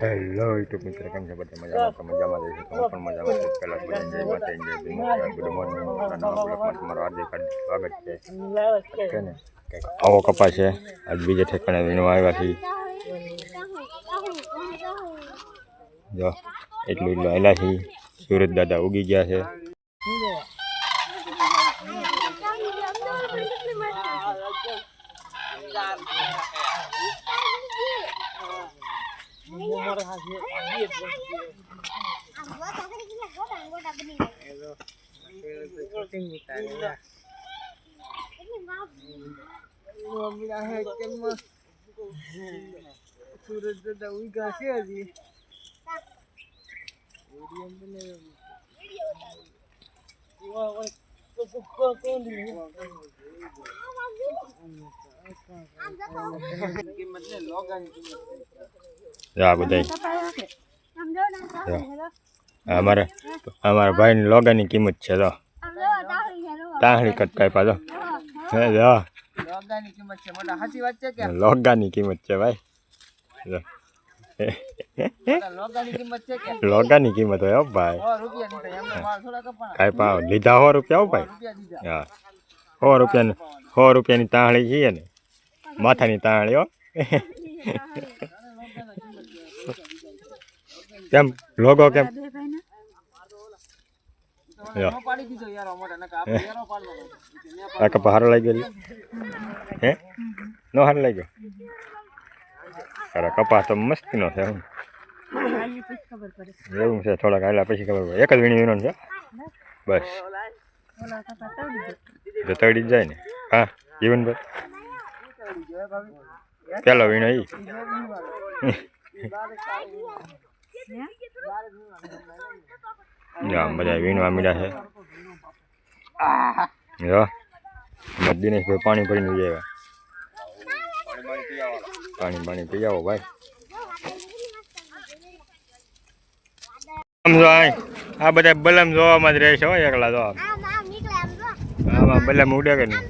Hello YouTube મિત્ર, કેમ છે બધા? મજામાં રહે છે. હું પણ મજામાં છું. પહેલા બધા જય માતા જય ગુડ મોર્નિંગ. નવા બ્લોગમાં તમારું હાર્દિક સ્વાગત છે ને. આવો કપા છે, આજ બીજે ઠેકાણે વીણવા આવ્યા છીએ. જો એટલું આવેલા છીએ. સુરત દાદા ઉગી ગયા છે. सूरज दादा उगा છે હજી અમારા ભાઈ લોગાની કિંમત છે. તો તાહળી કટકાઈ પાછો લોગાની કિંમત છે. મોટા સાચી વાત છે કે લોગાની કિંમત છે ભાઈ. લોગાની કિંમત છે કે લોગાની કિંમત હોય ભાઈ. 100 રૂપિયા ની એમને માલ થોડા કપાણા કાઈ પાવ લીધા 100 રૂપિયા ભાઈ. હા 100 રૂપિયાની તાહળી છે ને, માથાની તાહળી હો. કેમ લોગો કેમ પાડી દીધો યાર મોટા નકા આપણે યારો પાડવાનો આ કપા હારો લાગી ગયો હે? નો હારો લાગ્યો? અરે કપા તો મસ્તી નો છે. એવું છે, થોડાક હાલા પછી ખબર પડે. એક જ વીણી વીણો છે બસ, તો તળી જ જાય ને. હા જીવનભાઈ પેલો વીણો ઈ બધા વીણવા મીડા છે. જો દિનેશભાઈ પાણી ભરીને આવ્યા. પાણી પી આવો ભાઈ. આ બધા બલમ જોવામાં જ રહે છે. એકલા જો આમાં બલમ ઉડે કે નહીં.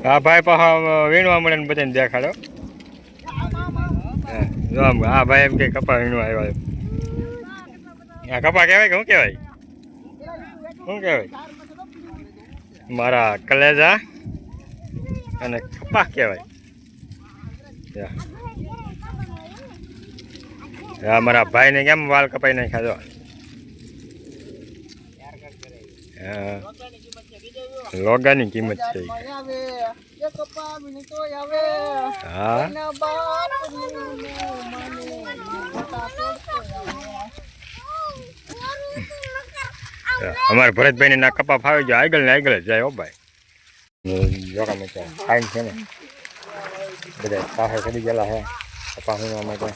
હા ભાઈ પાછા વીણવા મળે ને બધાને દેખાડો. જો આમ હા ભાઈ એમ કે કપા વીણવા આવ્યા. આ કપા કહેવાય કે શું કહેવાય? શું કહેવાય? મારા કલેજા અને કપા કહેવાય. હા મારા ભાઈને કેમ વાલ કપાઈ નાખ્યા જો. હા લોગાની કિંમત છે. હા અમારા ભરતભાઈ ને ના કપા ફાવી જાય. આગળ ને આગળ જ જાય હો ભાઈ. જોકા મેં ફાઈન છે ને, બધા પાસે કરી ગયેલા છે કપા વીણવા માટે.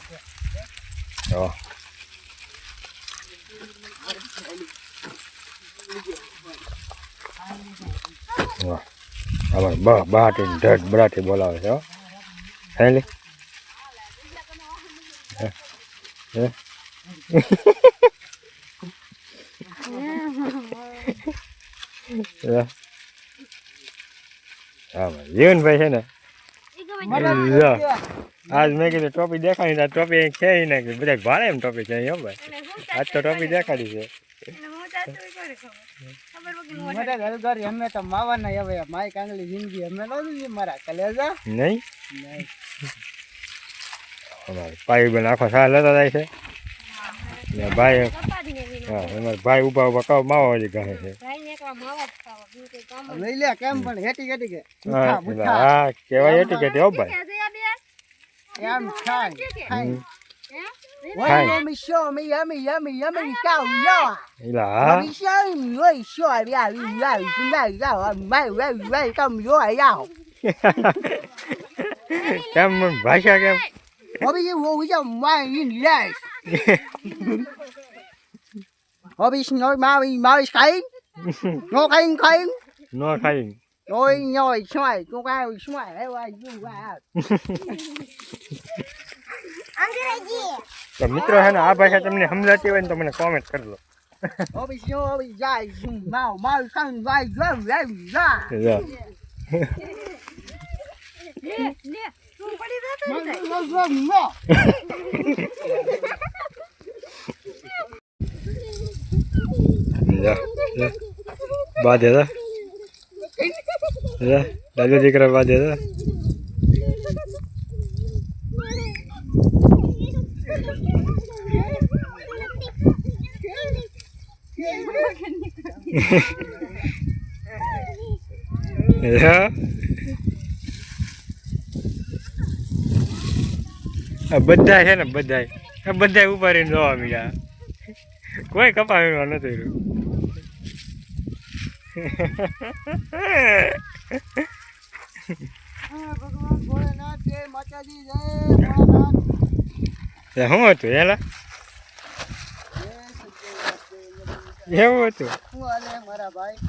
અમારે બહાટી ઢટ બરાટી બોલાવે છે. હેલી જીવનભાઈ છે ને, આજ મેં કીધું ટોપી દેખાડી. ટોપી છે ને બધા ભાડે એમ ટોપી છે હો ભાઈ. આજ તો ટોપી દેખાડી છે. અમે તો માવા ના હવે માય કાંગલી જિંદગી અમે નો દીધી મારા કલેજા નહીં. અમારે ભાઈ બેન આખો સાર લેતા જાય છે. ભાઈ હા અમારે ભાઈ ઉભા ઉભા કહો માવો હજી કહે છે. લઈ લે કેમ પણ હેટી હેટી કે હા કેવાય હેટી હેટી હો ભાઈ. એમ ખાય Yummy, show me, yummy, yummy, yummy, cow, yeah. Ila. Yummy, show me, oi, show me, yeah, come, yeah. Kemm ભાષા કેમ? Hobby you always on my in life. Hobby snort Mary kain. No kain. No kain. Oi, nhoi, xoài, cô cao, xoài, hey, why you out? તો મિત્રો છે ને આ ભાષા તમને સમજાતી હોય ને તો મને કોમેન્ટ કરજો. Obi જાય mau mau sang vai gom લેમ જા જો લે તું પડી જતો ને ગમ નો જા બાધે જા દાદુ દીકરા બાધે જા બધા છે ને બધા ઉભા રહીને જોવા મળ્યા કોઈ કપાવીમાં નથી રહ્યું ભગવાન ભોળેનાથ જય માતાજી જય ભોળાનાથ શું હતું એલા એવું હતું હું આલે મારા ભાઈ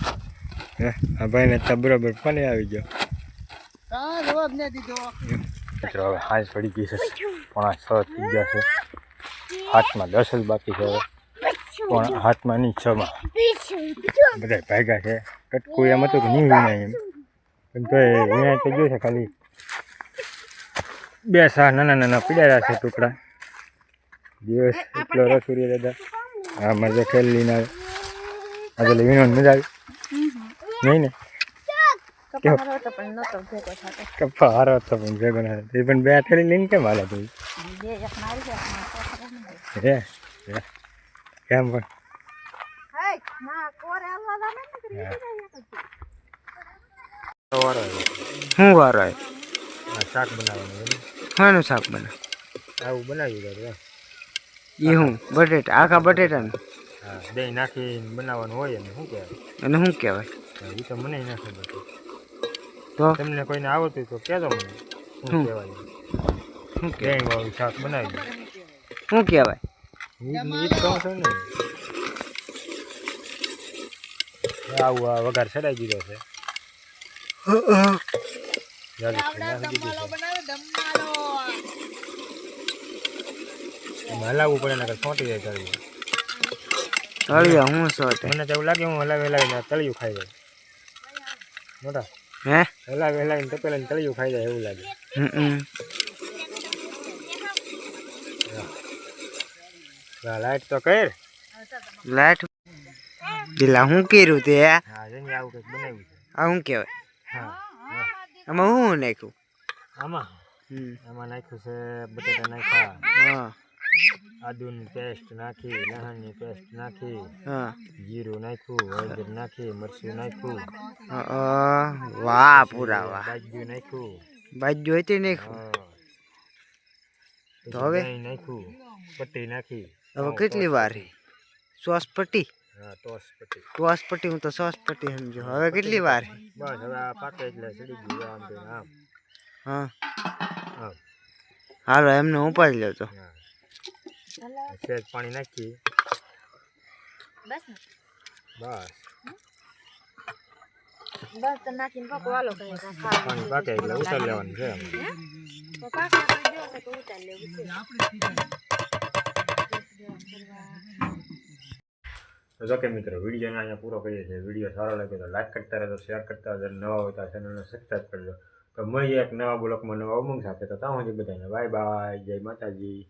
આ ભાઈને તો બરોબર પાણી આવી ગયો કા જવાબ ને દીધો મિત્રો હવે હાંસ પડી ગઈ છે 5:30 થઈ ગયા છે હાથમાં 10 જ બાકી છે હવે પણ હાથમાં નહીં 6 માં બધા ભાગ્યા છે કટકું એમ હતું કે નહીં વિનાય એમ પણ તો વિનાય તો ગયું છે ખાલી 2 સા નાના પીડ્યા છે ટુકડા દિવસ એટલો રસુરી દાદા હા મજા ખેલ લઈને આવે આજે વિનો મજા આવી નહીં ને કપ્પા હારો હતો પણ ભેગો ના એ પણ 2 થેલી લઈને કેમ હાલે તું હે કેમ પણ હું વાર આય શાક બનાવવાનું હાનું શાક બને આવું બનાવ્યું હતું ઈ હું બટેટા આખા બટેટા ને હા દહીં નાખીને બનાવવાનું હોય ને શું કહેવાય અને શું કહેવાય એ તો મને ના ખબર તો તમને કોઈને આવડતું તો કહેજો મને શું કહેવાય શું દહીં વાળું શાક બનાવી શું કહેવાય ઈ જ કહું છું ને આવું આ વઘાર ચડાવી દીધો છે હલાવવું પડે ને છોટી જાય તળિયું તળિયા હું સોટે મને તો એવું લાગે હું હલાવીને તળિયું ખાઈ જાય મોટા હે હલાવીને તપેલાને તળિયું ખાઈ જાય એવું લાગે લાઈટ તો કર લાઈટ દિલા હું કર્યું તે હા જઈને આવું કંઈક બનાવ્યું છે આ શું કહેવાય હા આમાં હું નાખ્યું આમાં નાખ્યું છે બટેટા નાખ્યા હા આદુની પેસ્ટ નાખી લસણની પેસ્ટ નાખી હા જીરું નાખ્યું હળદર નાખી મરચું નાખ્યું વાહ પૂરા વાહ બાજુ નાખ્યું બાજુ હતી નાખ્યું તો હવે નાખ્યું પટ્ટી નાખી હવે કેટલી વાર સોસ પટ્ટી હા ટોસ પટ્ટી ટોસ પટ્ટી હું તો સોસ પટ્ટી સમજો હવે કેટલી વાર બસ હવે આ પાકે એટલે ચડી ગયું આમ તો આમ હા આમ હાલો એમને ઉપાડી લો તો સહેજ પાણી નાખી બસ બસ તો નાખીને પકવાલો કરે પાણી પાકે એટલે ઉતાર લેવાનું છે તો પાકવા કરી દેવો તો ઉતાર લેવું છે તો જો કે મિત્રો વિડીયોને અહીંયા પૂરો કરીએ છીએ વિડીયો સારો લાગ્યો તો લાઈક કરતા રહેજો શેર કરતા રહેજો નવા હોય તો ચેનલને સબસ્ક્રાઈબ કરજો તો મળીએ એક નવા બ્લોગમાં નવા ઉમંગ સાથે તો ત્યાં સુધી બધાને બાય બાય જય માતાજી.